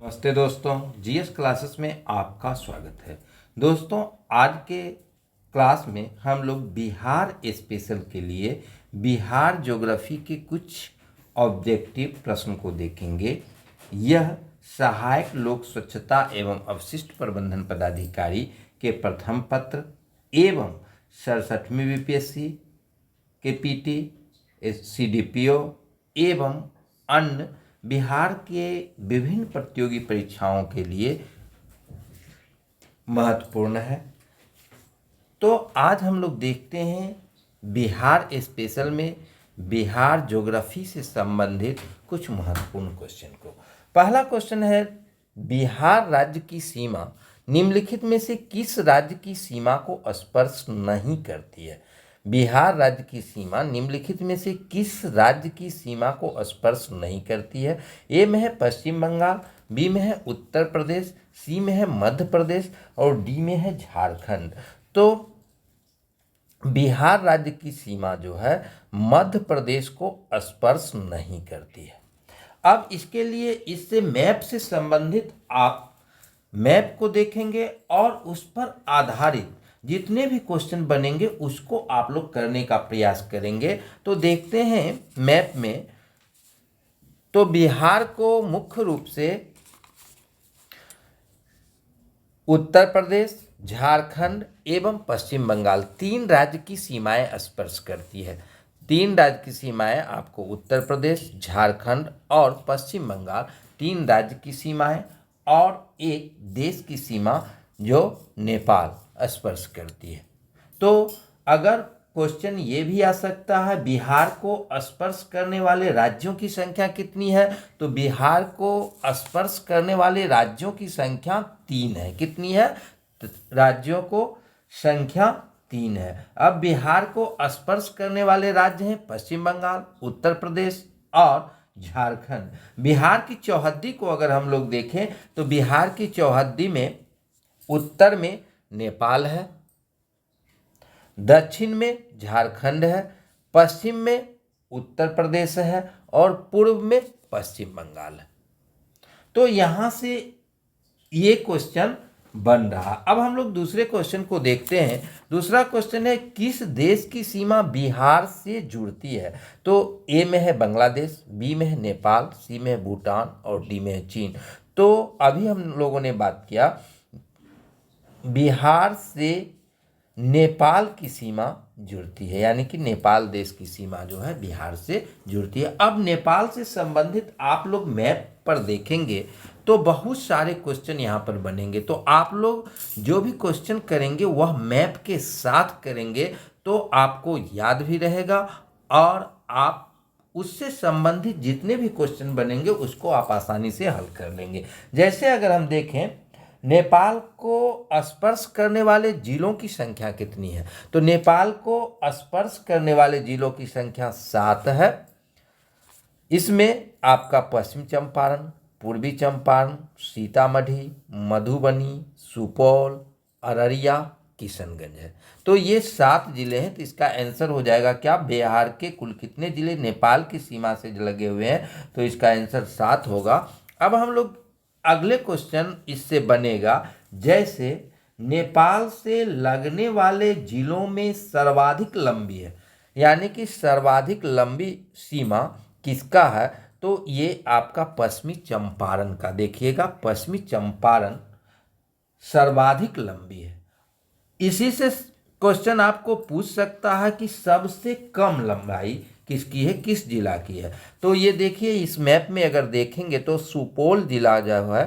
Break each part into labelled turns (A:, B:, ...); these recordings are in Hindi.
A: नमस्ते दोस्तों, जीएस क्लासेस में आपका स्वागत है। दोस्तों, आज के क्लास में हम लोग बिहार स्पेशल के लिए बिहार ज्योग्राफी के कुछ ऑब्जेक्टिव प्रश्न को देखेंगे। यह सहायक लोक स्वच्छता एवं अवशिष्ट प्रबंधन पदाधिकारी के प्रथम पत्र एवं 67वीं बीपीएससी के पीटी, सीडीपीओ एवं अन्य बिहार के विभिन्न प्रतियोगी परीक्षाओं के लिए महत्वपूर्ण है। तो आज हम लोग देखते हैं बिहार स्पेशल में बिहार ज्योग्राफी से संबंधित कुछ महत्वपूर्ण क्वेश्चन को। पहला क्वेश्चन है, बिहार राज्य की सीमा निम्नलिखित में से किस राज्य की सीमा को स्पर्श नहीं करती है? बिहार राज्य की सीमा निम्नलिखित में से किस राज्य की सीमा को स्पर्श नहीं करती है? ए में है पश्चिम बंगाल, बी में है उत्तर प्रदेश, सी में है मध्य प्रदेश और डी में है झारखंड। तो बिहार राज्य की सीमा जो है मध्य प्रदेश को स्पर्श नहीं करती है। अब इसके लिए इससे मैप से संबंधित आप मैप को देखेंगे और उस पर आधारित जितने भी क्वेश्चन बनेंगे उसको आप लोग करने का प्रयास करेंगे। तो देखते हैं मैप में, तो बिहार को मुख्य रूप से उत्तर प्रदेश, झारखंड एवं पश्चिम बंगाल तीन राज्य की सीमाएं स्पर्श करती है। तीन राज्य की सीमाएं आपको उत्तर प्रदेश, झारखंड और पश्चिम बंगाल तीन राज्य की सीमाएं और एक देश की सीमा जो नेपाल स्पर्श करती है। तो अगर क्वेश्चन ये भी आ सकता है बिहार को स्पर्श करने वाले राज्यों की संख्या कितनी है, तो बिहार को स्पर्श करने वाले राज्यों की संख्या 3 है। कितनी है? राज्यों को संख्या 3 है। अब बिहार को स्पर्श करने वाले राज्य हैं पश्चिम बंगाल, उत्तर प्रदेश और झारखंड। बिहार की चौहद्दी को अगर हम लोग देखें तो बिहार की चौहद्दी में उत्तर में नेपाल है, दक्षिण में झारखंड है, पश्चिम में उत्तर प्रदेश है और पूर्व में पश्चिम बंगाल है। तो यहाँ से ये क्वेश्चन बन रहा। अब हम लोग दूसरे क्वेश्चन को देखते हैं। दूसरा क्वेश्चन है, किस देश की सीमा बिहार से जुड़ती है? तो ए में है बांग्लादेश, बी में है नेपाल, सी में है भूटान और डी में है चीन। तो अभी हम लोगों ने बात किया बिहार से नेपाल की सीमा जुड़ती है, यानी कि नेपाल देश की सीमा जो है बिहार से जुड़ती है। अब नेपाल से संबंधित आप लोग मैप पर देखेंगे तो बहुत सारे क्वेश्चन यहाँ पर बनेंगे। तो आप लोग जो भी क्वेश्चन करेंगे वह मैप के साथ करेंगे तो आपको याद भी रहेगा और आप उससे संबंधित जितने भी क्वेश्चन बनेंगे उसको आप आसानी से हल कर लेंगे। जैसे अगर हम देखें नेपाल को स्पर्श करने वाले जिलों की संख्या कितनी है, तो नेपाल को स्पर्श करने वाले जिलों की संख्या 7 है। इसमें आपका पश्चिम चंपारण, पूर्वी चंपारण, सीतामढ़ी, मधुबनी, सुपौल, अररिया, किशनगंज है। तो ये 7 जिले हैं। तो इसका आंसर हो जाएगा क्या? बिहार के कुल कितने जिले नेपाल की सीमा से लगे हुए हैं, तो इसका आंसर 7 होगा। अब हम लोग अगले क्वेश्चन इससे बनेगा, जैसे नेपाल से लगने वाले जिलों में सर्वाधिक लंबी है, यानी कि सर्वाधिक लंबी सीमा किसका है? तो ये आपका पश्चिमी चंपारण का। देखिएगा, पश्चिमी चंपारण सर्वाधिक लंबी है। इसी से क्वेश्चन आपको पूछ सकता है कि सबसे कम लंबाई किसकी है, किस जिला की है? तो ये देखिए, इस मैप में अगर देखेंगे तो सुपौल जिला जो है,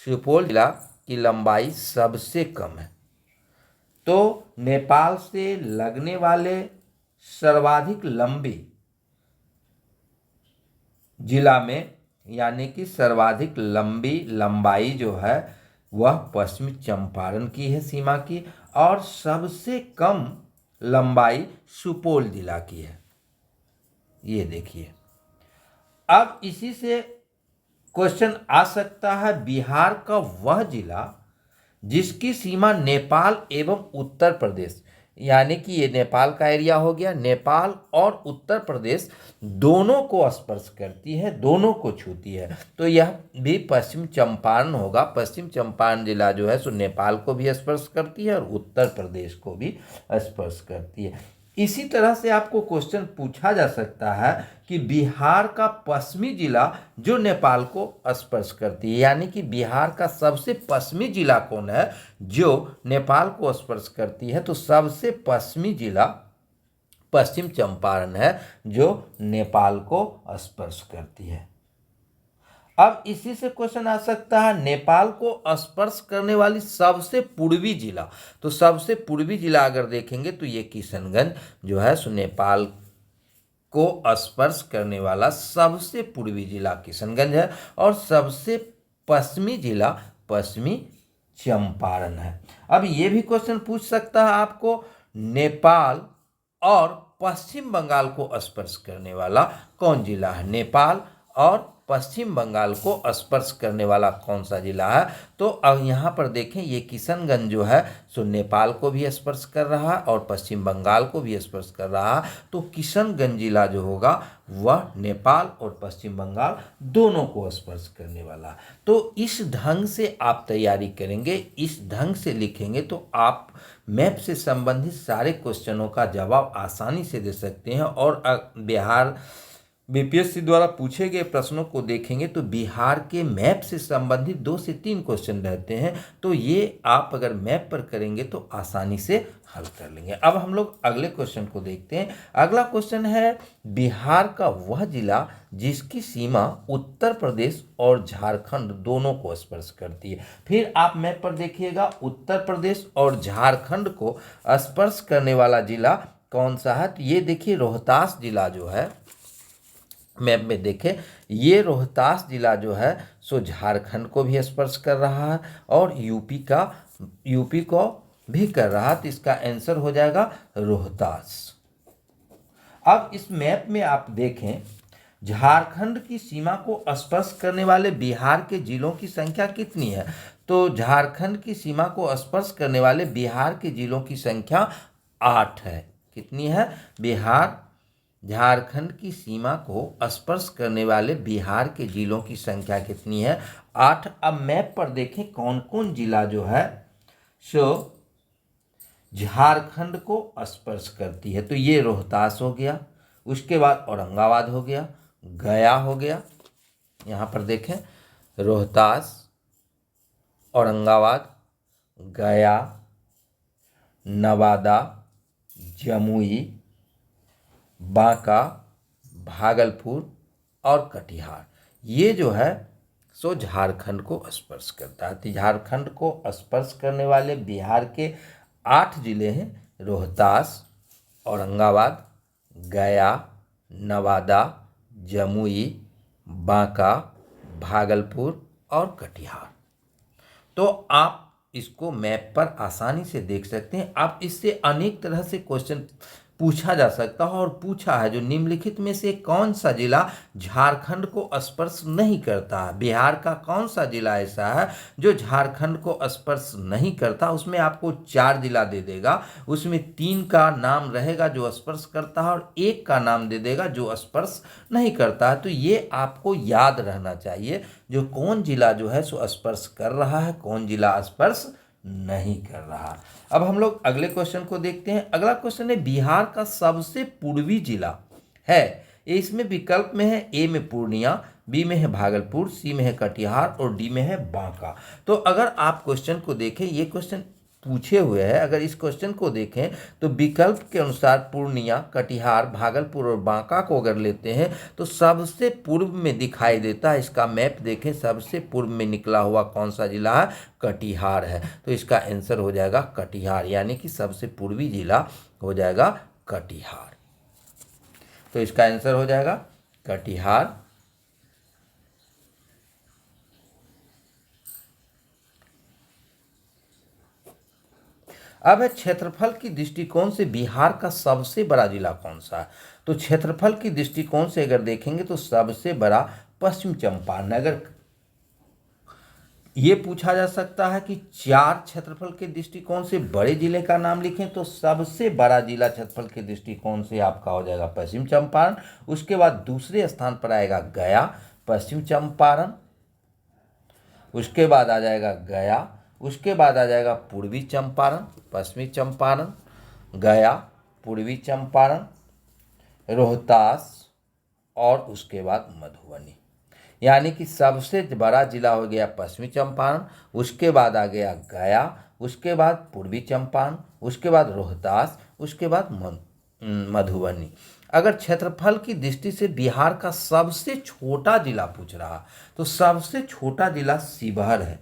A: सुपौल जिला की लंबाई सबसे कम है। तो नेपाल से लगने वाले सर्वाधिक लंबी जिला में, यानी कि सर्वाधिक लंबी लंबाई जो है वह पश्चिमी चंपारण की है सीमा की, और सबसे कम लंबाई सुपौल जिला की है। ये देखिए, अब इसी से क्वेश्चन आ सकता है, बिहार का वह जिला जिसकी सीमा नेपाल एवं उत्तर प्रदेश यानी कि ये नेपाल का एरिया हो गया। नेपाल और उत्तर प्रदेश दोनों को स्पर्श करती है, दोनों को छूती है, तो यह भी पश्चिम चंपारण होगा। पश्चिम चंपारण जिला जो है सो नेपाल को भी स्पर्श करती है और उत्तर प्रदेश को भी स्पर्श करती है। इसी तरह से आपको क्वेश्चन पूछा जा सकता है कि बिहार का पश्चिमी जिला जो नेपाल को स्पर्श करती है, यानी कि बिहार का सबसे पश्चिमी जिला कौन है जो नेपाल को स्पर्श करती है, तो सबसे पश्चिमी जिला पश्चिम चंपारण है जो नेपाल को स्पर्श करती है। अब इसी से क्वेश्चन आ सकता है नेपाल को स्पर्श करने वाली सबसे पूर्वी जिला, तो सबसे पूर्वी जिला अगर देखेंगे तो ये किशनगंज जो है सो नेपाल को स्पर्श करने वाला सबसे पूर्वी जिला किशनगंज है और सबसे पश्चिमी जिला पश्चिमी चंपारण है। अब ये भी क्वेश्चन पूछ सकता है आपको, नेपाल और पश्चिम बंगाल को स्पर्श करने वाला कौन जिला है, नेपाल और पश्चिम बंगाल को स्पर्श करने वाला कौन सा जिला है, तो अब यहाँ पर देखें ये किशनगंज जो है सो नेपाल को भी स्पर्श कर रहा है और पश्चिम बंगाल को भी स्पर्श कर रहा है, तो किशनगंज जिला जो होगा वह नेपाल और पश्चिम बंगाल दोनों को स्पर्श करने वाला। तो इस ढंग से आप तैयारी करेंगे, इस ढंग से लिखेंगे तो आप मैप से संबंधित सारे क्वेश्चनों का जवाब आसानी से दे सकते हैं। और बिहार बीपीएससी द्वारा पूछे गए प्रश्नों को देखेंगे तो बिहार के मैप से संबंधित 2 से 3 क्वेश्चन रहते हैं, तो ये आप अगर मैप पर करेंगे तो आसानी से हल कर लेंगे। अब हम लोग अगले क्वेश्चन को देखते हैं। अगला क्वेश्चन है बिहार का वह जिला जिसकी सीमा उत्तर प्रदेश और झारखंड दोनों को स्पर्श करती है। फिर आप मैप पर देखिएगा, उत्तर प्रदेश और झारखंड को स्पर्श करने वाला जिला कौन सा है, तो ये देखिए रोहतास जिला जो है, मैप में देखें ये रोहतास जिला जो है सो झारखंड को भी स्पर्श कर रहा है और यूपी को भी कर रहा है, तो इसका आंसर हो जाएगा रोहतास। अब इस मैप में आप देखें झारखंड की सीमा को स्पर्श करने वाले बिहार के जिलों की संख्या कितनी है, तो झारखंड की सीमा को स्पर्श करने वाले बिहार के जिलों की संख्या 8 है। कितनी है, झारखंड की सीमा को स्पर्श करने वाले बिहार के जिलों की संख्या कितनी है, 8। अब मैप पर देखें कौन कौन जिला जो है सो झारखंड को स्पर्श करती है, तो ये रोहतास हो गया, उसके बाद औरंगाबाद हो गया, गया हो गया, यहाँ पर देखें रोहतास, औरंगाबाद, गया, नवादा, जमुई, बांका, भागलपुर और कटिहार, ये जो है सो झारखंड को स्पर्श करता है। तो झारखंड को स्पर्श करने वाले बिहार के 8 जिले हैं, रोहतास, औरंगाबाद, गया, नवादा, जमुई, बांका, भागलपुर और कटिहार। तो आप इसको मैप पर आसानी से देख सकते हैं। आप इससे अनेक तरह से क्वेश्चन पूछा जा सकता है और पूछा है जो निम्नलिखित में से कौन सा जिला झारखंड को स्पर्श नहीं करता है, बिहार का कौन सा जिला ऐसा है जो झारखंड को स्पर्श नहीं करता, उसमें आपको 4 जिला दे देगा, उसमें 3 का नाम रहेगा जो स्पर्श करता है और 1 का नाम दे देगा जो स्पर्श नहीं करता है। तो ये आपको याद रहना चाहिए जो कौन जिला जो है सो स्पर्श कर रहा है, कौन जिला स्पर्श नहीं कर रहा। अब हम लोग अगले क्वेश्चन को देखते हैं। अगला क्वेश्चन है बिहार का सबसे पूर्वी जिला है, इसमें विकल्प में है ए में पूर्णिया, बी में है भागलपुर, सी में है कटिहार और डी में है बांका। तो अगर आप क्वेश्चन को देखें, ये क्वेश्चन पूछे हुए हैं, अगर इस क्वेश्चन को देखें तो विकल्प के अनुसार पूर्णिया, कटिहार, भागलपुर और बांका को अगर लेते हैं तो सबसे पूर्व में दिखाई देता है, इसका मैप देखें सबसे पूर्व में निकला हुआ कौन सा जिला है, कटिहार है। तो इसका आंसर हो जाएगा कटिहार, यानी कि सबसे पूर्वी जिला हो जाएगा कटिहार। तो इसका आंसर हो जाएगा कटिहार। अब है क्षेत्रफल की दृष्टिकोण से बिहार का सबसे बड़ा जिला कौन सा है, तो क्षेत्रफल की दृष्टिकोण से अगर देखेंगे तो सबसे बड़ा पश्चिम चंपारण। अगर ये पूछा जा सकता है कि 4 क्षेत्रफल के दृष्टिकोण से बड़े जिले का नाम लिखें, तो सबसे बड़ा जिला क्षेत्रफल के दृष्टिकोण से आपका हो जाएगा पश्चिम चंपारण। उसके बाद दूसरे स्थान पर आएगा गया, पश्चिम चंपारण। उसके बाद आ जाएगा गया, उसके बाद आ जाएगा पूर्वी चंपारण, पश्चिमी चंपारण, गया, पूर्वी चंपारण, रोहतास और उसके बाद मधुबनी। यानी कि सबसे बड़ा जिला हो गया पश्चिमी चंपारण, उसके बाद आ गया गया, उसके बाद पूर्वी चंपारण, उसके बाद रोहतास, उसके बाद मधुबनी। अगर क्षेत्रफल की दृष्टि से बिहार का सबसे छोटा जिला पूछ रहा तो सबसे छोटा जिला शिवहर है।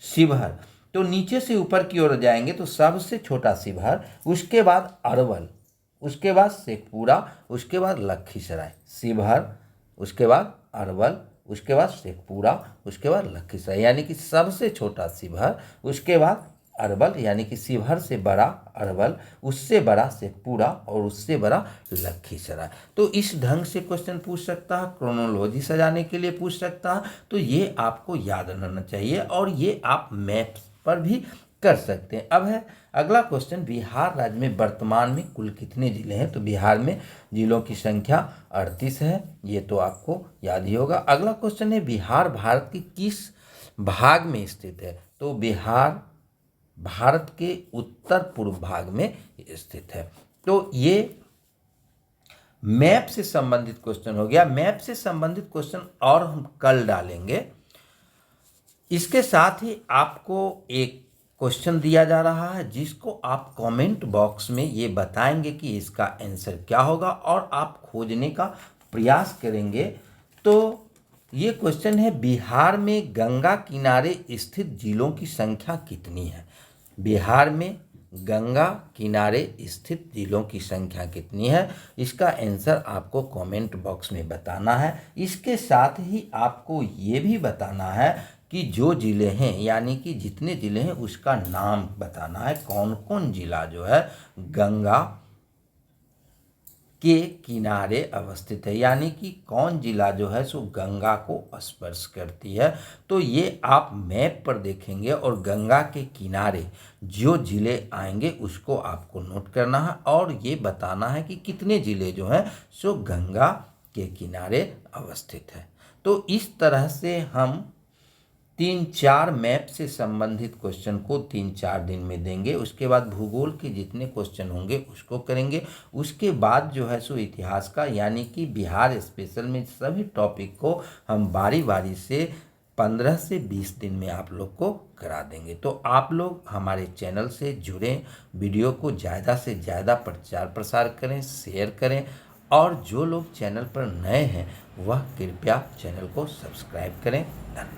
A: शिवहर, तो नीचे से ऊपर की ओर जाएंगे तो सबसे छोटा शिवहर, उसके बाद अरवल, उसके बाद शेखपुरा, उसके बाद लखीसराय। शिवहर, उसके बाद अरवल, उसके बाद शेखपुरा, उसके बाद लखीसराय। यानी कि सबसे छोटा शिवहर, उसके बाद अरवल, यानी कि शिवहर से बड़ा अरवल, उससे बड़ा शेखपुरा और उससे बड़ा लखीसराय। तो इस ढंग से क्वेश्चन पूछ सकता है, क्रोनोलॉजी सजाने के लिए पूछ सकता है। तो ये आपको याद रहना चाहिए और ये आप मैप पर भी कर सकते हैं। अब है अगला क्वेश्चन, बिहार राज्य में वर्तमान में कुल कितने जिले हैं? तो बिहार में जिलों की संख्या 38 है, ये तो आपको याद ही होगा। अगला क्वेश्चन है, बिहार भारत के किस भाग में स्थित है? तो बिहार भारत के उत्तर पूर्व भाग में स्थित है। तो ये मैप से संबंधित क्वेश्चन हो गया। मैप से संबंधित क्वेश्चन और हम कल डालेंगे। इसके साथ ही आपको एक क्वेश्चन दिया जा रहा है जिसको आप कमेंट बॉक्स में ये बताएंगे कि इसका आंसर क्या होगा और आप खोजने का प्रयास करेंगे। तो ये क्वेश्चन है, बिहार में गंगा किनारे स्थित जिलों की संख्या कितनी है? बिहार में गंगा किनारे स्थित जिलों की संख्या कितनी है? इसका आंसर आपको कमेंट बॉक्स में बताना है। इसके साथ ही आपको ये भी बताना है कि जो ज़िले हैं, यानी कि जितने ज़िले हैं उसका नाम बताना है, कौन कौन ज़िला जो है गंगा के किनारे अवस्थित है, यानी कि कौन जिला जो है सो गंगा को स्पर्श करती है। तो ये आप मैप पर देखेंगे और गंगा के किनारे जो जिले आएंगे उसको आपको नोट करना है और ये बताना है कि कितने जिले जो हैं सो गंगा के किनारे अवस्थित है। तो इस तरह से हम 3-4 मैप से संबंधित क्वेश्चन को 3-4 दिन में देंगे। उसके बाद भूगोल के जितने क्वेश्चन होंगे उसको करेंगे। उसके बाद जो है सो इतिहास का, यानी कि बिहार स्पेशल में सभी टॉपिक को हम बारी बारी से 15 से 20 दिन में आप लोग को करा देंगे। तो आप लोग हमारे चैनल से जुड़ें, वीडियो को ज़्यादा से ज़्यादा प्रचार प्रसार करें, शेयर करें और जो लोग चैनल पर नए हैं वह कृपया चैनल को सब्सक्राइब करें। धन्यवाद।